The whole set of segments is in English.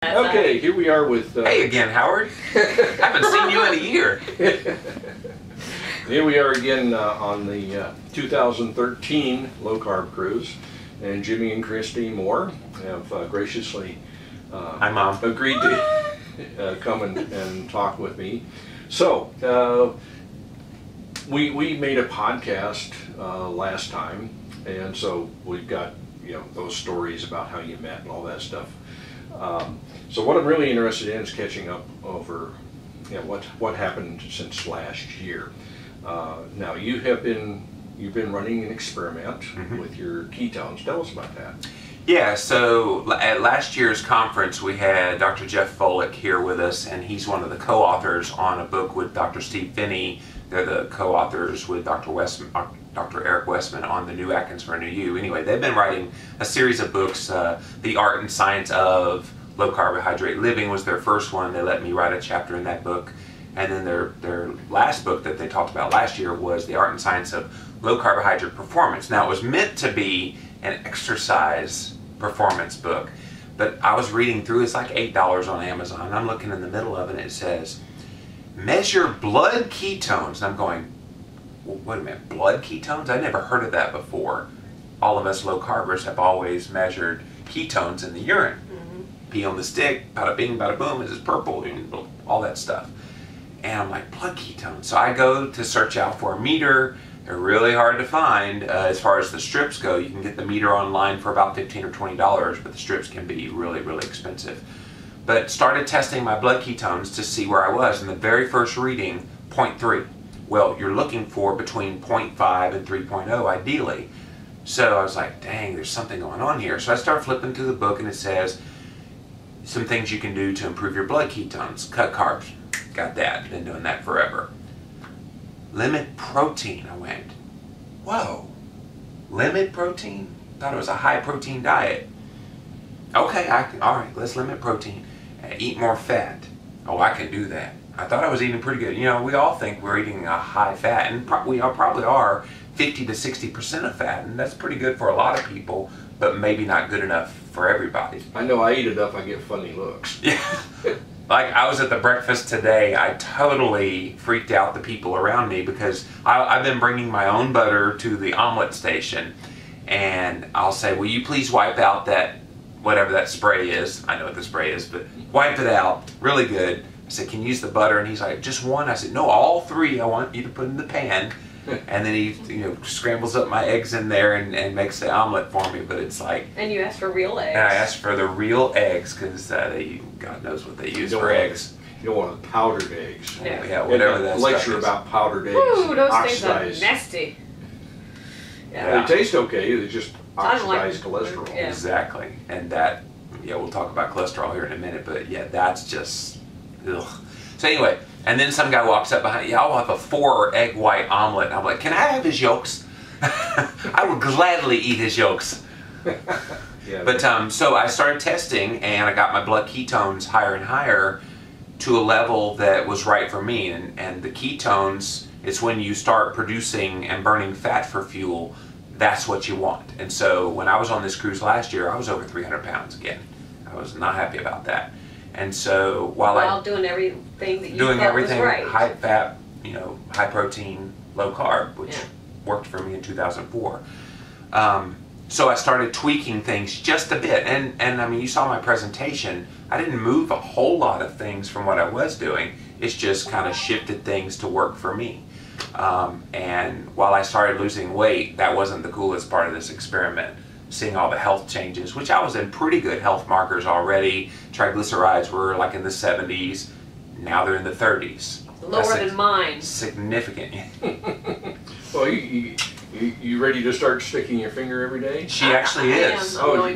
Okay, here we are with... Hey again, Howard. Haven't seen you in a year. Here we are again on the 2013 Low-Carb Cruise. And Jimmy and Christy Moore have graciously Hi, Mom. agreed to come and talk with me. So, we made a podcast last time, and so we've got those stories about how you met and all that stuff. So what I'm really interested in is catching up over what happened since last year. Now you've been running an experiment with your ketones. Tell us about that. Yeah, so at last year's conference we had Dr. Jeff Volek here with us, and he's one of the co-authors on a book with Dr. Steve Finney. They're the co-authors with Dr. Eric Westman on The New Atkins for a New You. Anyway, they've been writing a series of books. The Art and Science of Low-Carbohydrate Living was their first one. They let me write a chapter in that book. And then their last book that they talked about last year was The Art and Science of Low-Carbohydrate Performance. Now, it was meant to be an exercise performance book, but I was reading through, it's like $8 on Amazon, and I'm looking in the middle of it, and it says, measure blood ketones. And I'm going, well, wait a minute, blood ketones? I never heard of that before. All of us low-carbers have always measured ketones in the urine. Pee on the stick, bada bing, bada boom, is it purple, all that stuff. And I'm like, blood ketones. So I go to search out for a meter. They're really hard to find. As far as the strips go, you can get the meter online for about $15 or $20, but the strips can be really, really expensive. But started testing my blood ketones to see where I was, and the very first reading, 0.3. Well, you're looking for between 0.5 and 3.0 ideally. So I was like, dang, there's something going on here. So I start flipping through the book, and it says some things you can do to improve your blood ketones. Cut carbs. Got that. Been doing that forever. Limit protein. I went, whoa. Limit protein? Thought it was a high protein diet. Okay, all right, let's limit protein. Eat more fat. Oh, I can do that. I thought I was eating pretty good. We all think we're eating a high fat, and we probably are 50 to 60% of fat, and that's pretty good for a lot of people, but maybe not good enough for everybody. I know I eat enough, I get funny looks. Yeah. Like, I was at the breakfast today, I totally freaked out the people around me because I've been bringing my own butter to the omelet station, and I'll say, will you please wipe out that, whatever that spray is. I know what the spray is, but wipe it out, really good. I said, can you use the butter? And he's like, just one? I said, no, all three I want you to put in the pan. And then he scrambles up my eggs in there and makes the omelet for me, but it's like... And you asked for real eggs. And I asked for the real eggs because God knows what they use for eggs. You don't want powdered eggs. No. Yeah, whatever that stuff lecture is. About powdered eggs. Ooh, those things are oxidized. nasty. Yeah. They taste okay, they just oxidized cholesterol. Yeah. Exactly. And that, we'll talk about cholesterol here in a minute, but yeah, that's just, ugh. So anyway, and then some guy walks up behind, I'll have a 4 egg white omelet. And I'm like, can I have his yolks? I would gladly eat his yolks. Yeah. But so I started testing, and I got my blood ketones higher and higher to a level that was right for me. And the ketones, it's when you start producing and burning fat for fuel, that's what you want. And so when I was on this cruise last year, I was over 300 pounds again. I was not happy about that. And so while doing everything that you thought was right. high fat, high protein, low carb, which worked for me in 2004. So I started tweaking things just a bit. And I mean, you saw my presentation. I didn't move a whole lot of things from what I was doing. It's just kind of shifted things to work for me. And while I started losing weight, that wasn't the coolest part of this experiment. Seeing all the health changes, which I was in pretty good health markers already. Triglycerides were like in the 70s. Now they're in the 30s. Lower than mine. Significant. Well, you ready to start sticking your finger every day? She actually is.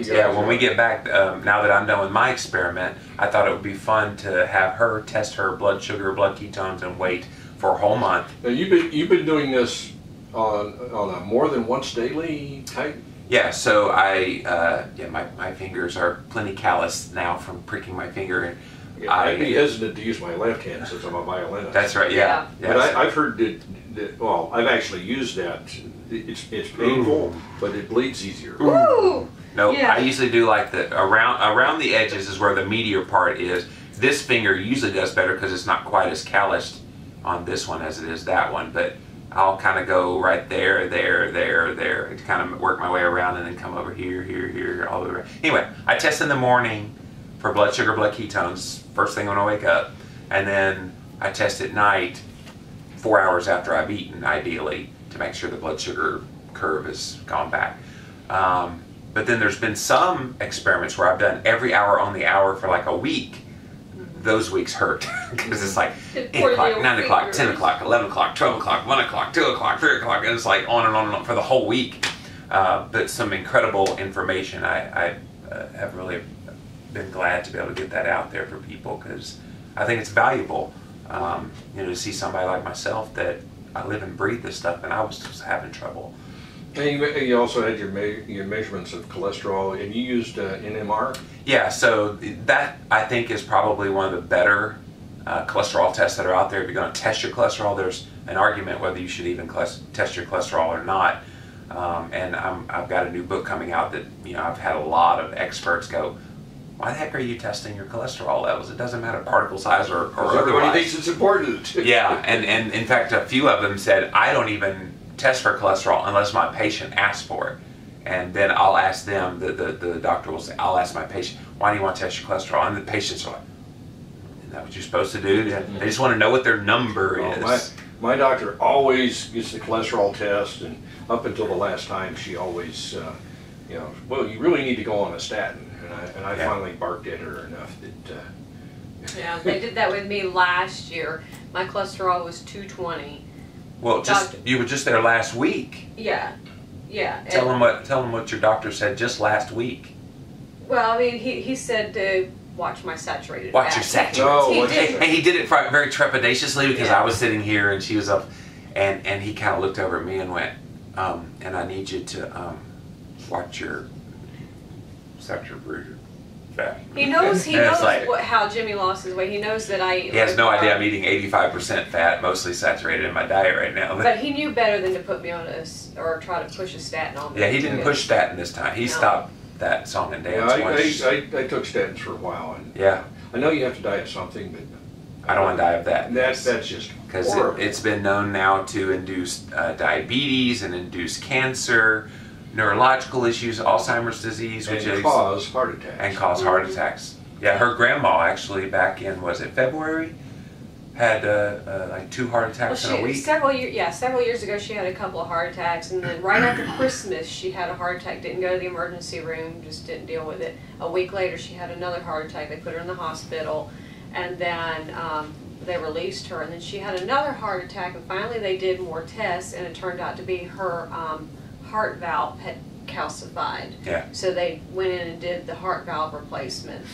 Yeah, when we get back, now that I'm done with my experiment, I thought it would be fun to have her test her blood sugar, blood ketones, and weight for a whole month. Now you've been doing this on a more than once daily type. Yeah, so my fingers are plenty calloused now from pricking my finger. Yeah, I'd be hesitant to use my left hand since I'm a violinist. That's right, yeah. But I've heard that, well, I've actually used that. It's painful, but it bleeds easier. Ooh. No, Yeah. I usually do like the around the edges is where the meatier part is. This finger usually does better because it's not quite as calloused on this one as it is that one, but I'll kind of go right there, to kind of work my way around and then come over here, here, all the way around. Anyway, I test in the morning for blood sugar, blood ketones, first thing when I wake up, and then I test at night 4 hours after I've eaten, ideally, to make sure the blood sugar curve has gone back. But then there's been some experiments where I've done every hour on the hour for like a week. Those weeks hurt because it's like 8 o'clock, 9 o'clock, 10 o'clock, 11 o'clock, 12 o'clock, 1 o'clock, 2 o'clock, 3 o'clock, and it's like on and on and on for the whole week. But some incredible information. I have really been glad to be able to get that out there for people because I think it's valuable, to see somebody like myself that I live and breathe this stuff and I was just having trouble. And you also had your measurements of cholesterol, and you used NMR? Yeah, so that I think is probably one of the better cholesterol tests that are out there. If you're going to test your cholesterol, there's an argument whether you should even test your cholesterol or not. And I've got a new book coming out that I've had a lot of experts go, why the heck are you testing your cholesterol levels? It doesn't matter particle size or otherwise. Everybody thinks it's important. Yeah, and in fact, a few of them said, I don't even test for cholesterol unless my patient asks for it. And then I'll ask them, the doctor will say, I'll ask my patient, why do you want to test your cholesterol? And the patients are like, isn't that what you're supposed to do? They just want to know what their number is. My doctor always gets the cholesterol test, and up until the last time, she always, well, you really need to go on a statin. And I finally barked at her enough that... Yeah, they did that with me last year. My cholesterol was 220. Well, you were just there last week. Yeah, yeah. Tell them what your doctor said just last week. Well, I mean, he said to watch my saturated Watch fat. your saturated. Oh, and he did it very trepidatiously because I was sitting here and she was up, and he kind of looked over at me and went, and I need you to watch your saturated fat. He knows like, how Jimmy lost his weight. He knows that I eat. He has no idea I'm eating 85% fat, mostly saturated in my diet right now. But he knew better than to put me on or try to push a statin on me. Yeah, he didn't push statin this time. He stopped that song and dance. I took statins for a while. And yeah. I know you have to die of something, but... I don't want to die of that. That's just because it's been known now to induce diabetes and induce cancer, neurological issues, Alzheimer's disease, which is cause heart attacks. And cause heart attacks. Yeah, her grandma actually back in, was it February, had like 2 heart attacks in a week. Several years ago she had a couple of heart attacks, and then right after Christmas she had a heart attack. Didn't go to the emergency room, just didn't deal with it. A week later she had another heart attack. They put her in the hospital, and then they released her, and then she had another heart attack, and finally they did more tests, and it turned out to be her heart valve had calcified. Yeah. So they went in and did the heart valve replacement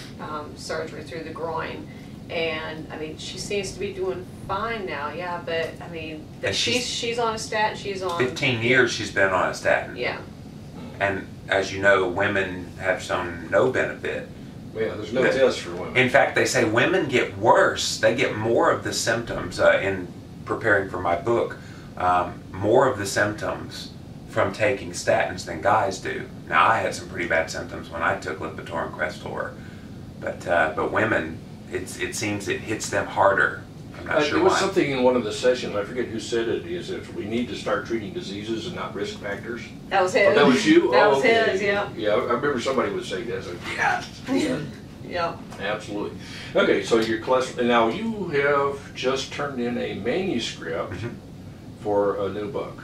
surgery through the groin. And I mean, she seems to be doing fine now. Yeah, but I mean, she's on a statin. She's on 15 years. She's been on a statin. Yeah. And as you know, women have shown no benefit. Yeah, there's no test for women. In fact, they say women get worse. They get more of the symptoms in preparing for my book. More of the symptoms from taking statins than guys do. Now, I had some pretty bad symptoms when I took Lipitor and Crestor, but women, it seems it hits them harder. I'm not sure why. There was why. something in one of the sessions, I forget who said it, is if we need to start treating diseases and not risk factors. That was his. Oh, that was you? That was okay. his, yeah. Yeah, I remember somebody would say that. So, yeah. Yeah. Absolutely. Okay, so your cholesterol, now you have just turned in a manuscript for a new book.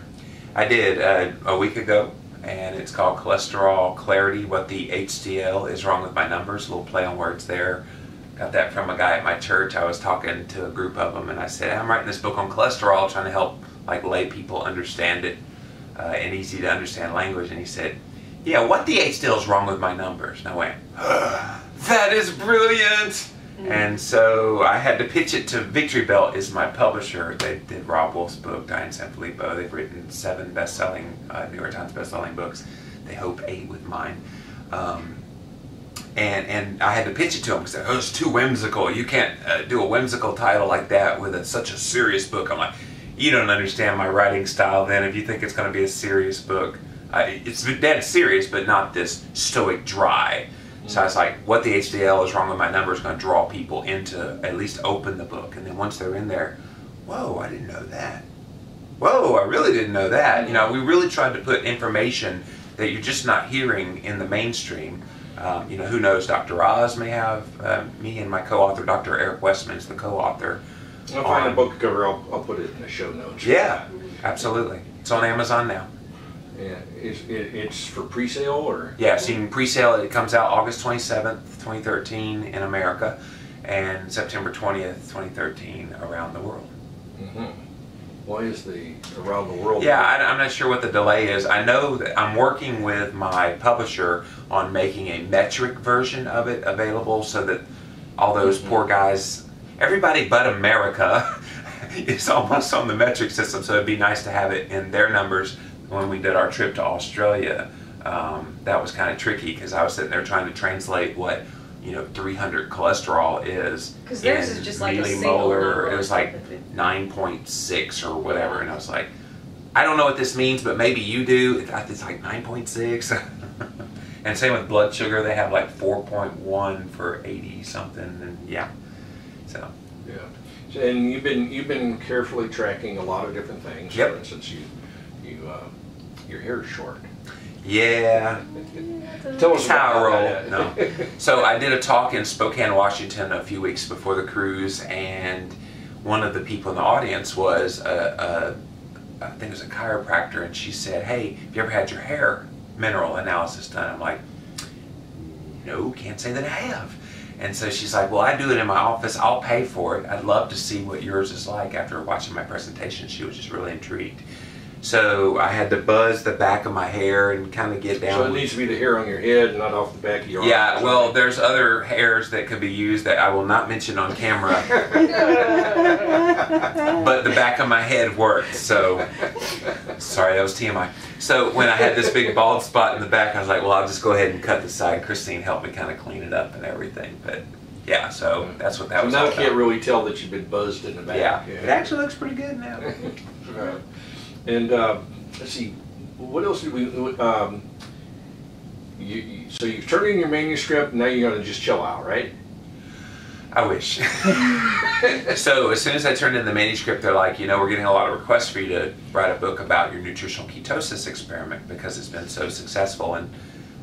I did a week ago, and it's called Cholesterol Clarity, What the HDL Is Wrong With My Numbers. A little play on words there. Got that from a guy at my church. I was talking to a group of them, and I said, I'm writing this book on cholesterol, trying to help like lay people understand it in easy to understand language. And he said, yeah, what the HDL is wrong with my numbers? And I went, that is brilliant. And so I had to pitch it to Victory Belt, is my publisher. They did Rob Wolf's book, Diane Sanfilippo. They've written 7 best-selling, New York Times best-selling books. They hope 8 with mine. And I had to pitch it to them because oh, it's too whimsical. You can't do a whimsical title like that with such a serious book. I'm like, you don't understand my writing style then if you think it's going to be a serious book. It's dead serious, but not this stoic dry. So I was like, what the HDL is wrong with my number is going to draw people into at least open the book. And then once they're in there, whoa, I didn't know that. Whoa, I really didn't know that. You know, we really tried to put information that you're just not hearing in the mainstream. You know, who knows, Dr. Oz may have, me and my co-author, Dr. Eric Westman is the co-author. I'll find a book cover, I'll put it in the show notes. Yeah, absolutely. It's on Amazon now. Yeah, it's for pre-sale or? Yeah, seeing pre-sale, it comes out August 27th, 2013 in America, and September 20th, 2013 around the world. Mm-hmm. Why is the around the world? Yeah, I'm not sure what the delay is. I know that I'm working with my publisher on making a metric version of it available so that all those poor guys, everybody but America, is almost on the metric system, so it'd be nice to have it in their numbers. When we did our trip to Australia, that was kind of tricky because I was sitting there trying to translate what 300 cholesterol is. Because theirs is just like a single millimolar. It was like 9.6 or whatever, and I was like, I don't know what this means, but maybe you do. It's like 9.6. And same with blood sugar, they have like 4.1 for 80 something, and yeah. So. Yeah, and you've been carefully tracking a lot of different things. Yep. For instance, your hair is short. Yeah. Tell us how I roll. that. No. So I did a talk in Spokane, Washington a few weeks before the cruise, and one of the people in the audience was I think it was a chiropractor, and she said, "Hey, have you ever had your hair mineral analysis done?" I'm like, "No, can't say that I have." And so she's like, "Well, I do it in my office. I'll pay for it. I'd love to see what yours is like." After watching my presentation, she was just really intrigued. So I had to buzz the back of my hair and kind of get down. So it needs to be the hair on your head, not off the back of your arm. Yeah, well, there's other hairs that could be used that I will not mention on camera. But the back of my head worked, so sorry, that was TMI. So when I had this big bald spot in the back, I was like, well, I'll just go ahead and cut the side. Christine helped me kind of clean it up and everything. But yeah, so that's what that was all now about. I can't really tell that you've been buzzed in the back. Yeah, it actually looks pretty good now. Right. And let's see, what else did we? So you've turned in your manuscript. Now you're going to just chill out, right? I wish. So as soon as I turned in the manuscript, they're like, we're getting a lot of requests for you to write a book about your nutritional ketosis experiment because it's been so successful. And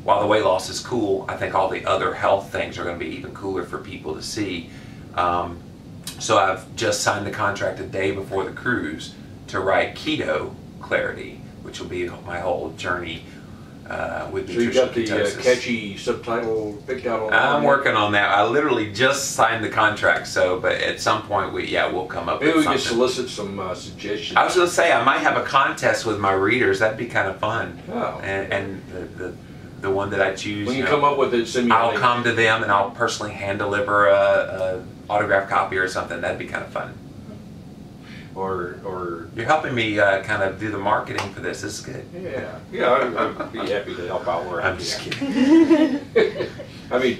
while the weight loss is cool, I think all the other health things are going to be even cooler for people to see. So I've just signed the contract a day before the cruise to write Keto Clarity, which will be my whole journey with nutritional ketosis. So you got the catchy subtitle picked out on that? I'm working on that. I literally just signed the contract, but at some point we'll come up with something. Maybe we can solicit some suggestions. I was going to say, I might have a contest with my readers. That'd be kind of fun. Oh. And the one that I choose, when you come up with it, send me I'll come to them and I'll personally hand deliver a autographed copy or something. That'd be kind of fun. Or you're helping me kind of do the marketing for this. This is good. Yeah, I'd be happy to help out where I can. I'm just kidding. I mean,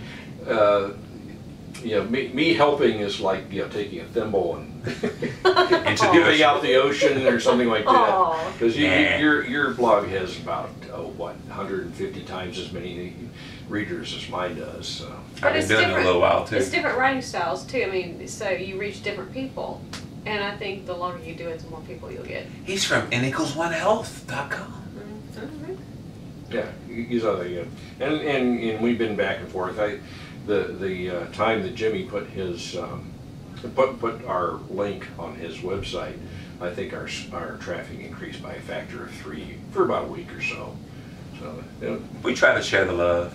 me helping is like taking a thimble and giving out the ocean or something like that. Because your blog has about 150 times as many readers as mine does. So. But I've been doing it a little while too. It's different writing styles too. I mean, so you reach different people. And I think the longer you do it, the more people you'll get. He's from n=1health.com. Mm-hmm. Yeah, he's other and we've been back and forth. The time that Jimmy put his put our link on his website, I think our traffic increased by a factor of 3 for about a week or so. So We try to share the love.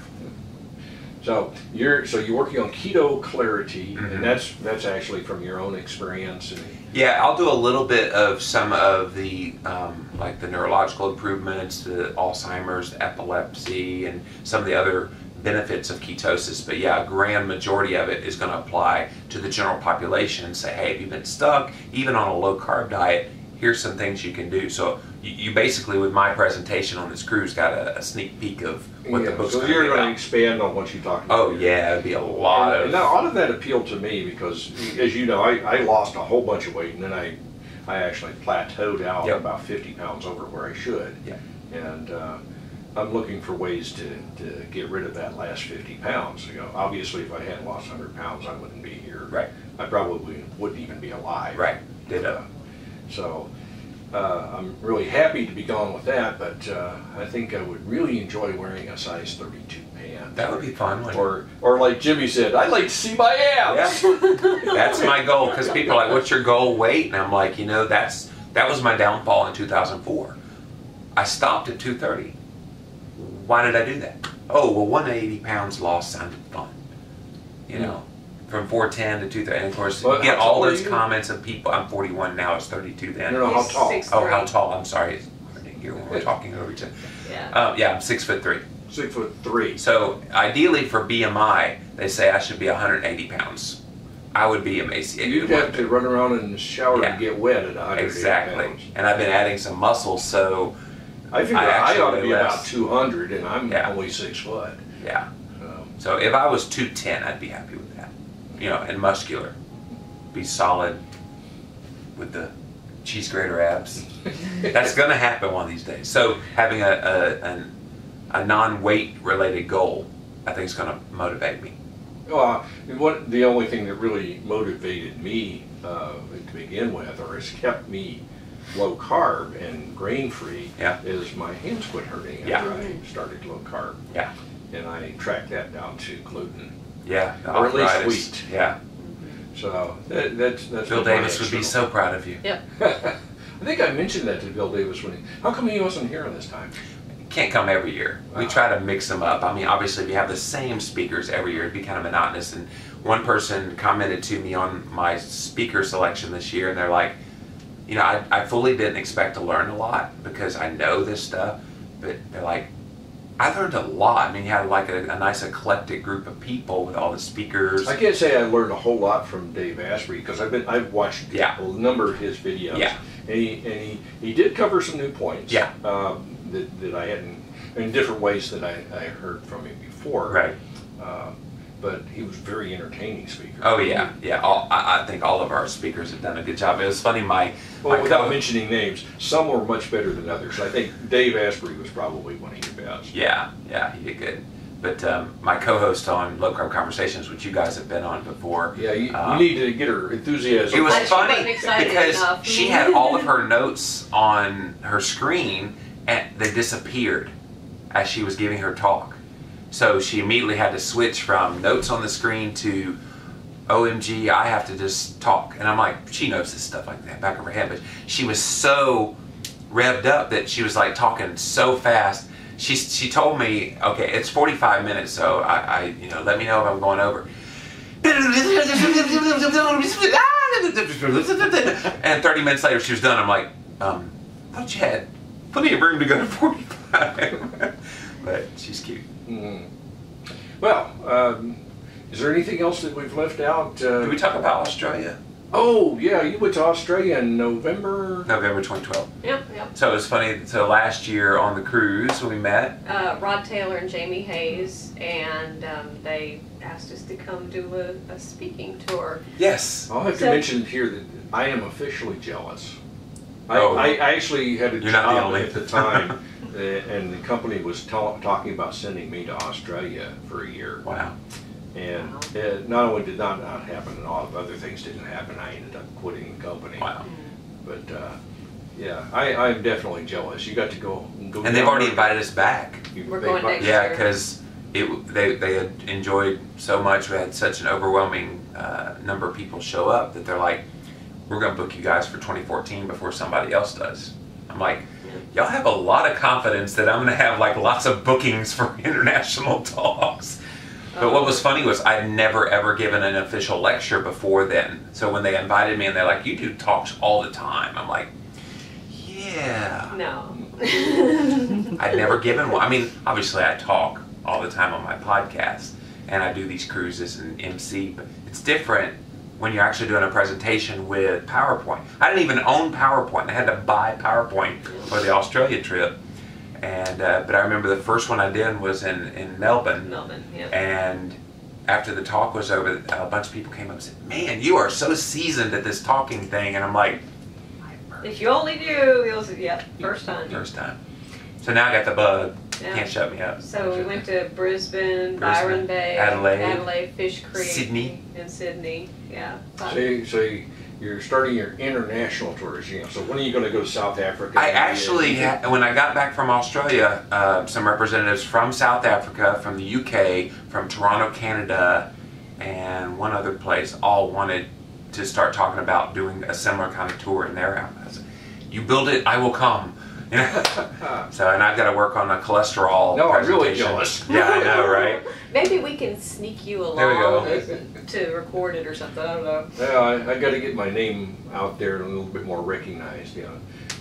So you're working on Keto Clarity, mm-hmm. and that's actually from your own experience. Yeah, I'll do a little bit of some of the like the neurological improvements, the Alzheimer's, the epilepsy, and some of the other benefits of ketosis. But yeah, a grand majority of it is going to apply to the general population and say, hey, if you've been stuck even on a low carb diet, here's some things you can do. So you basically, with my presentation on this cruise, got a sneak peek of what the book's going to be about. So you're going to expand on what you talked about. Oh yeah, it'd be a lot of... Now, a lot of that appealed to me because, as you know, I lost a whole bunch of weight, and then I actually plateaued out about 50 pounds over where I should. Yeah. And I'm looking for ways to get rid of that last 50 pounds. Obviously, if I hadn't lost 100 pounds, I wouldn't be here. Right. I probably wouldn't even be alive. Right. Ditto. So I'm really happy to be gone with that, but I think I would really enjoy wearing a size 32 pant. That would be fun. Or like Jimmy said, I'd like to see my abs. Yeah. That's my goal, because people are like, what's your goal weight? And I'm like, that was my downfall in 2004. I stopped at 230. Why did I do that? Oh, well, 180 pounds lost sounded fun. From 410 to 230. And of course, you get all those comments of people. I'm 41 now, it's 32 then. No, how tall? 6'3". Oh, how tall? I'm sorry. Here when we're talking over each other. Yeah, I'm 6'3". 6'3". So ideally for BMI, they say I should be 180 pounds. I would be emaciated. You'd have to run around in the shower and get wet at 180 Exactly. pounds. And I've been adding some muscle, so I figure I ought to be less. about 200, and I'm only 6 foot. Yeah. So if I was 210, I'd be happy with that. And muscular. Be solid with the cheese grater abs. That's going to happen one of these days. So having a non-weight related goal, I think is going to motivate me. Well, the only thing that really motivated me to begin with, or has kept me low carb and grain free, is my hands quit hurting after I started low carb. Yeah. And I tracked that down to gluten. Yeah. Or at least arthritis. wheat. Yeah. So that's Bill Davis would be so proud of you. Yep. I think I mentioned that to Bill Davis how come he wasn't here this time? Can't come every year. We try to mix them up. I mean, obviously, if you have the same speakers every year, it'd be kind of monotonous. And one person commented to me on my speaker selection this year, and they're like, I fully didn't expect to learn a lot because I know this stuff, but they're like, I learned a lot. I mean, you had like a nice eclectic group of people with all the speakers. I can't say I learned a whole lot from Dave Asprey because I've watched a number of his videos. Yeah. And he did cover some new points. Yeah. That I hadn't, in different ways that I heard from him before. Right. But he was a very entertaining speaker. Oh yeah, yeah. I think all of our speakers have done a good job. It was funny. Without mentioning names, some were much better than others. I think Dave Asprey was probably one of your best. Yeah, he did good. But my co-host on Low Carb Conversations, which you guys have been on before. Yeah, you need to get her enthusiasm. It was funny because enough. she had all of her notes on her screen and they disappeared as she was giving her talk. So she immediately had to switch from notes on the screen to OMG, I have to just talk. And I'm like, she knows this stuff like that back of her head, but she was so revved up that she was like talking so fast. She told me, okay, it's 45 minutes, so I let me know if I'm going over. And 30 minutes later, she was done. I'm like, I thought you had plenty of room to go to 45. But she's cute. Mm-hmm. Well, is there anything else that we've left out? Did we talk about Australia? Oh, yeah, you went to Australia in November 2012. Yep. So it was funny. So last year on the cruise we met. Rod Taylor and Jamie Hayes, and they asked us to come do a speaking tour. Yes. I'll have to mention here that I am officially jealous. Oh. I actually had a You're not the job only. at the time, and the company was talking about sending me to Australia for a year. Wow. And it not only did not happen, and all other things didn't happen, I ended up quitting the company. Wow. But yeah, I'm definitely jealous. You got to go. And they've already invited us back. We're going next Yeah, year. because they had enjoyed so much. We had such an overwhelming number of people show up that they're like, we're going to book you guys for 2014 before somebody else does. I'm like, y'all have a lot of confidence that I'm going to have like lots of bookings for international talks. But what was funny was I'd never ever given an official lecture before then. So when they invited me and they're like, you do talks all the time. I'm like, yeah. No. I'd never given one. I mean, obviously I talk all the time on my podcast and I do these cruises and MC, but it's different when you're actually doing a presentation with PowerPoint. I didn't even own PowerPoint. I had to buy PowerPoint for the Australia trip. And but I remember the first one I did was in Melbourne. Melbourne, yeah. And after the talk was over, a bunch of people came up and said, man, you are so seasoned at this talking thing. And I'm like, if you only knew, it was, yeah, first time. First time. So now I got the bug. Yeah. Can't shut me up. So we went to Brisbane, Byron Bay, Adelaide, Fish Creek, Sydney. and Sydney. Yeah. So you're starting your international tours. So when are you going to go to South Africa? I actually, when I got back from Australia, some representatives from South Africa, from the UK, from Toronto, Canada, and one other place all wanted to start talking about doing a similar kind of tour in their house. I said, you build it, I will come. So, and I've got to work on a cholesterol No, I'm presentation. really jealous. Yeah, I know, right? Maybe we can sneak you along There we go. to record it or something. I don't know. Yeah, I got to get my name out there and a little bit more recognized.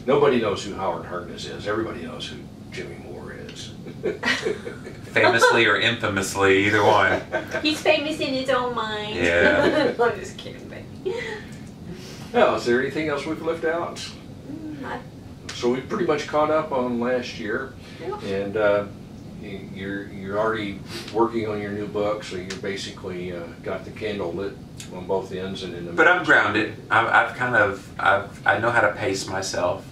Nobody knows who Howard Harkness is. Everybody knows who Jimmy Moore is. Famously or infamously, either one. He's famous in his own mind. Yeah. I'm just kidding, baby. Now, is there anything else we've left out? Not So we pretty much caught up on last year, Yeah. and you're already working on your new book, so you're basically got the candle lit on both ends and in the But middle. I'm grounded. I know how to pace myself.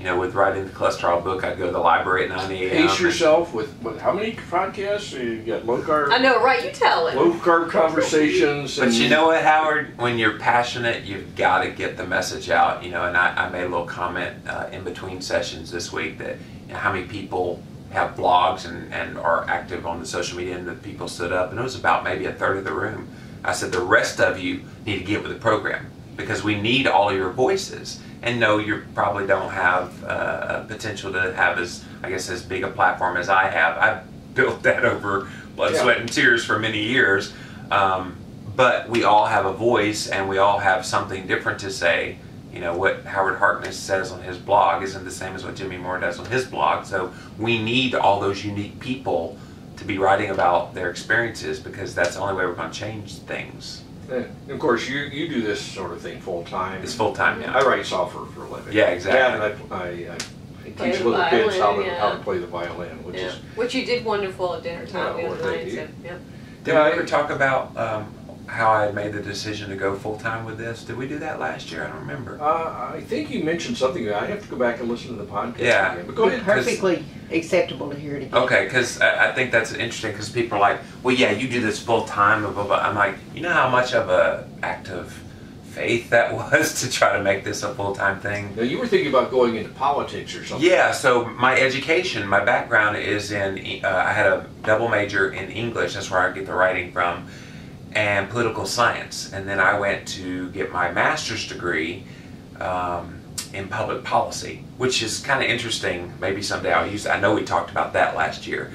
With writing the cholesterol book, I go to the library at 9 a.m. Pace yourself with how many podcasts? You got low carb. I know, right? You tell him. Low carb conversations. But you know what, Howard? When you're passionate, you've got to get the message out. And I made a little comment in between sessions this week that how many people have blogs and are active on the social media, and the people stood up, and it was about maybe a third of the room. I said, the rest of you need to get with the program because we need all your voices. And no, you probably don't have a potential to have as big a platform as I have. I've built that over blood, sweat, and tears for many years. But we all have a voice, and we all have something different to say. What Howard Harkness says on his blog isn't the same as what Jimmy Moore does on his blog. So we need all those unique people to be writing about their experiences because that's the only way we're going to change things. And of course, you do this sort of thing full time. It's full time, yeah. I write software for a living. Yeah, exactly. Yeah, and I Play teach the little kids how violin, to play the violin, which you did wonderful at dinner time the well, other thank night. you. So, yeah. Did we ever talk about how I had made the decision to go full time with this? Did we do that last year? I don't remember. I think you mentioned something. I have to go back and listen to the podcast Yeah. again. But go ahead. Perfectly acceptable to hear it again. Okay, because I think that's interesting because people are like, well, yeah, you do this full time, blah, blah, blah. I'm like, you know how much of an act of faith that was to try to make this a full-time thing? Now, you were thinking about going into politics or something. Yeah, so my education, my background is in, I had a double major in English, that's where I get the writing from, and political science. And then I went to get my master's degree in public policy, which is kind of interesting. Maybe someday I'll use it. I know we talked about that last year.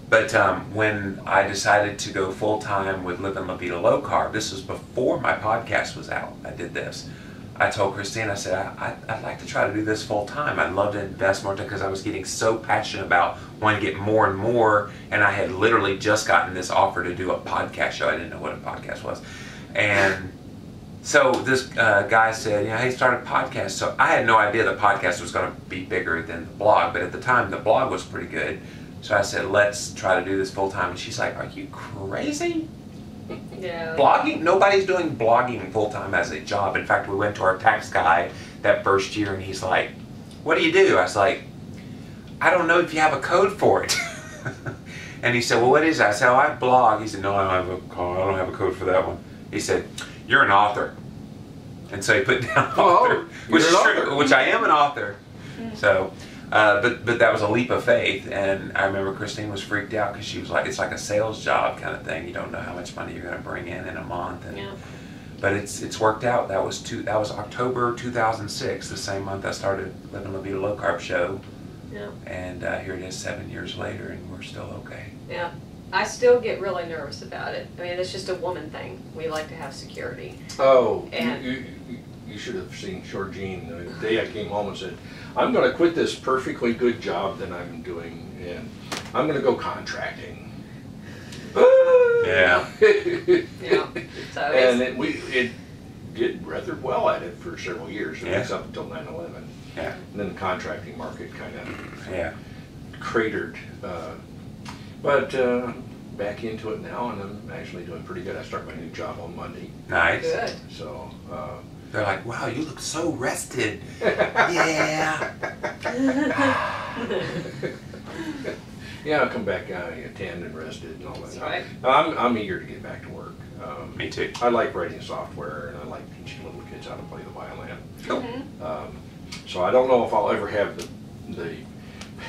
But when I decided to go full-time with Living La Vida Low Carb, this was before my podcast was out, I did this. I told Christine, I said, I'd like to try to do this full-time. I'd love to invest more time because I was getting so passionate about wanting to get more and more, and I had literally just gotten this offer to do a podcast show. I didn't know what a podcast was. And so this guy said, hey, start a podcast. So I had no idea the podcast was going to be bigger than the blog, but at the time the blog was pretty good. So I said, let's try to do this full time. And she's like, are you crazy? Yeah. Blogging? Nobody's doing blogging full time as a job. In fact, we went to our tax guy that first year and he's like, what do you do? I was like, I don't know if you have a code for it. And he said, well, what is that? I said, oh, I blog. He said, no, I don't have a code for that one. He said, you're an author. And so he put down author, which is true, which I am an author. So. But that was a leap of faith, and I remember Christine was freaked out because she was like, it's like a sales job kind of thing. You don't know how much money you're going to bring in a month. And, Yeah. But it's worked out. That was October 2006, the same month I started Living La Vida Low Carb show. Yeah. And here it is 7 years later, and we're still okay. Yeah. I still get really nervous about it. I mean, it's just a woman thing. We like to have security. Oh, And- you should have seen Georgine the day I came home and said, I'm going to quit this perfectly good job that I'm doing, and I'm going to go contracting. Yeah. Yeah. So And it did rather well at it for several years, at Yeah. least up until 9/11. Yeah. And then the contracting market kind of Yeah. cratered. But back into it now, and I'm actually doing pretty good. I start my new job on Monday, Nice. good. so They're like, wow, you look so rested. Yeah. Yeah, I'll come back tanned and rested and all that. That's right. I'm eager to get back to work. Me too. I like writing software, and I like teaching little kids how to play the violin. So I don't know if I'll ever have the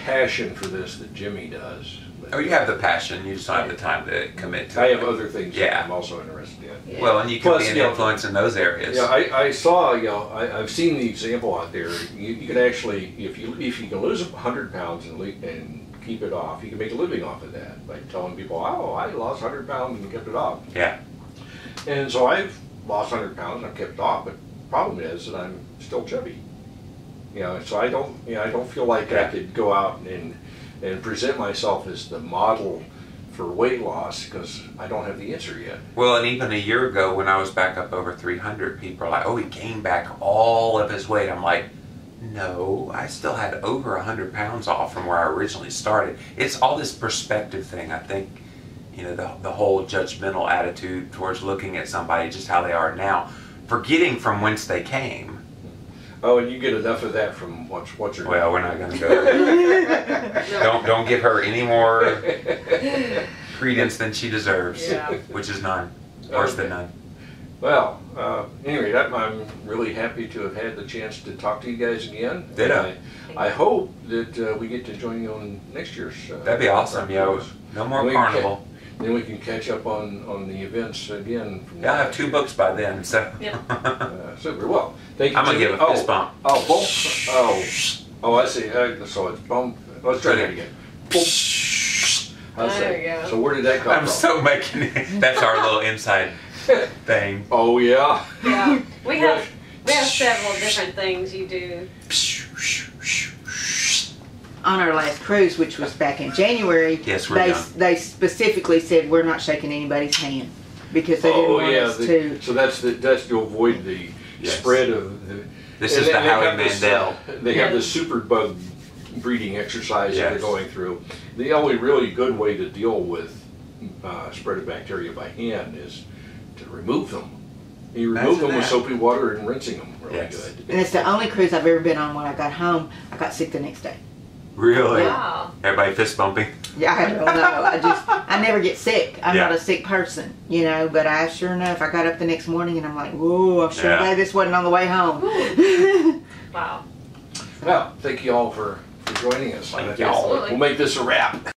passion for this that Jimmy does. Oh, you have the passion. You just don't have the time to commit to I it. have other things that I'm also interested in. Yeah. Well, and you can Plus, be an you know, influence in those areas. Yeah, I saw, I've seen the example out there. You can actually, if you can lose 100 pounds and keep it off, you can make a living off of that by telling people, oh, I lost 100 pounds and kept it off. Yeah. And so I've lost 100 pounds and I've kept it off, but the problem is that I'm still chubby. So I don't feel like I could go out and present myself as the model for weight loss because I don't have the answer yet. Well, and even a year ago when I was back up over 300, people are like, oh, he gained back all of his weight. I'm like, no, I still had over 100 pounds off from where I originally started. It's all this perspective thing. I think, the whole judgmental attitude towards looking at somebody just how they are now, forgetting from whence they came. Oh, and you get enough of that from what's her Well, we're not going to go there. Don't give her any more credence than she deserves, which is none. Worse than none. Well, anyway, I'm really happy to have had the chance to talk to you guys again. Ditto. I hope that we get to join you on next year's. That'd be awesome, yo. No more carnival. Then we can catch up on the events again. Yeah, I have 2 books by then, so. Super. Well, thank you. I'm going to give a fist bump. Oh, bump. Oh, I see. So it's bump. Let's try that again. Boom. There you go. So where did that come from? I'm so making it. That's our little inside thing. Oh, yeah. Yeah. We have several different things you do. On our last cruise, which was back in January, yes, they specifically said we're not shaking anybody's hand because they didn't want us to. So that's to avoid the spread of the. This is the Howie Mandel. They have the super bug breeding exercise that they're going through. The only really good way to deal with spread of bacteria by hand is to remove them. You remove them with soapy water and rinsing them really good. And it's the only cruise I've ever been on. When I got home, I got sick the next day. Really? Wow. Everybody fist bumping? Yeah, I don't know. I never get sick. I'm not a sick person, but I sure enough, I got up the next morning and I'm like, whoa, I'm sure glad this wasn't on the way home. Wow. Well, thank you all for joining us. Thank y'all. We'll make this a wrap.